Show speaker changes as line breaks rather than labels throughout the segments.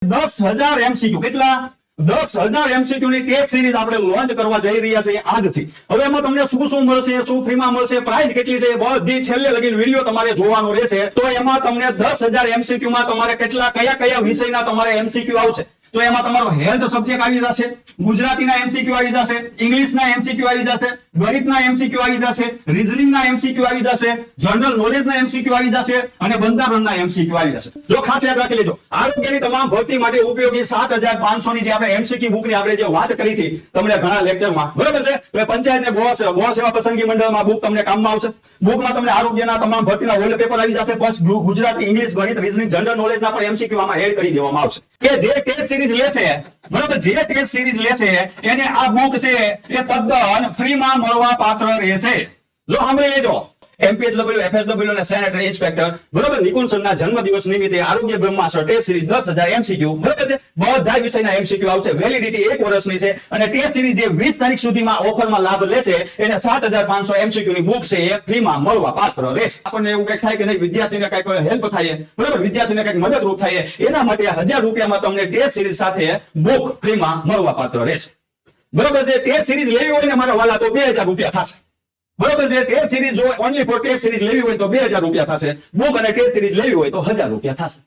10,000 MCQ કેટલા 10,000 MCQ ની test series આપણે લોન્ચ કરવા જઈ રહ્યા છીએ આજથી. હવે એમાં તમને શું શું મળશે, શું ફ્રીમાં મળશે, પ્રાઇસ કેટલી છે, બધી છેલ્લે લગીને વિડીયો તમારે જોવાનો રહેશે. તો એમાં તમને 10,000 MCQ માં તમારે કયા વિષયના તમારે MCQ આવશે. તો એમાં તમારો હેલ્થ સબ્જેક્ટ આવી જશે, ગુજરાતીના MCQ આવી જશે, ઇંગ્લિશના MCQ આવી જશે, ગણિતના MCQ આવી જશે, રીઝનિંગના MCQ આવી જશે, જનરલ નોલેજના MCQ આવી જશે અને બંધારણના MCQ આવી જશે. જો ખાસ યાદ રાખી લેજો, આરોગ્યની તમામ ભરતી માટે ઉપયોગી 7,500 ની જે આપણે MCQ બુકની આપણે જે વાત કરી હતી તમને ઘણા લેક્ચરમાં, બરાબર છે. એટલે પંચાયત ને ગૌણ સેવા પસંદગી મંડળમાં બુક તમને કામમાં આવશે. બુકમાં તમને આરોગ્યના તમામ ભરતીના ઓલ્ડ પેપર આવી જશે, પ્લસ ગુજરાતી, ઇંગ્લિશ, ગણિત, રીઝનિંગ, જનરલ નોલેજના પણ MCQ આમાં એડ કરી દેવામાં આવશે. કે જે ટેસ્ટ સિરીઝ લેશે, બરાબર, જે ટેસ્ટ સિરીઝ લેશે એને આ બુક છે એ તદ્દન ફ્રીમાં મળવા પાત્ર રહેશે. જો સાંભળી લેજો, MPHW, FSW અને સેનેટરી ઇન્સ્પેક્ટર, બરાબર, નિકુંજના જન્મદિવસ નિમિત્તે આરોગ્ય બ્રહ્માસ્ત્ર ટેસ્ટ સિરીઝ 10,000 MCQ, બરાબર છે. બધા વિષયના MCQ આવશે. વેલિડિટી 1 વર્ષની છે અને ટેસ્ટ સિરીઝ જે 20 તારીખ સુધીમાં ઓફરમાં લાભ લેશે એને 7,500 MCQ ની બુક છે એ ફ્રીમાં મળવા પાત્ર રહેશે. આપણને એવું કંઈક થાય કે નહીં, વિદ્યાર્થીને કંઈક હેલ્પ થાય, બરાબર, વિદ્યાર્થીને કંઈક મદદરૂપ થાય, એના માટે 1,000 રૂપિયામાં તમને ટેસ્ટ સિરીઝ સાથે બુક ફ્રીમાં મળવા પાત્ર રહેશે. બરાબર છે. ટેસ્ટ સિરીઝ લેવી હોય ને મારા વાલા તો 2,000 રૂપિયા થશે. બરોબર છે. ટેસ્ટ સિરીઝ જો ઓનલી ફોર ટેસ્ટ સિરીઝ લેવી હોય તો 2,000 રૂપિયા થશે. બુક અને ટેસ્ટ સિરીઝ લેવી હોય તો 1,000 રૂપિયા થશે.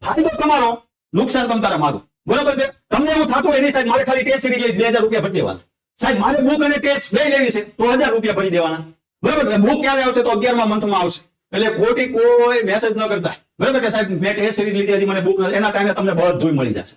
ફાયદો તમારો, નુકસાન તમારે મારું. બરોબર છે. તમને એવું થતું હોય નહીં સાહેબ મારે ખાલી ટેસ્ટ સિરીઝ લઈ 2,000 રૂપિયા ભરી દેવાના, સાહેબ મારે બુક અને ટેસ્ટ બે લેવી છે તો 1,000 રૂપિયા ભરી દેવાના. બરોબર. બુક ક્યારે આવશે તો 11મા મંથમાં આવશે. એટલે ખોટી કોઈ મેસેજ ન કરતા, બરોબર, કે સાહેબ મેં ટેસ્ટ સિરીઝ લીધી હજી મને બુક, એના ટાઈમે તમને બધું મળી જશે.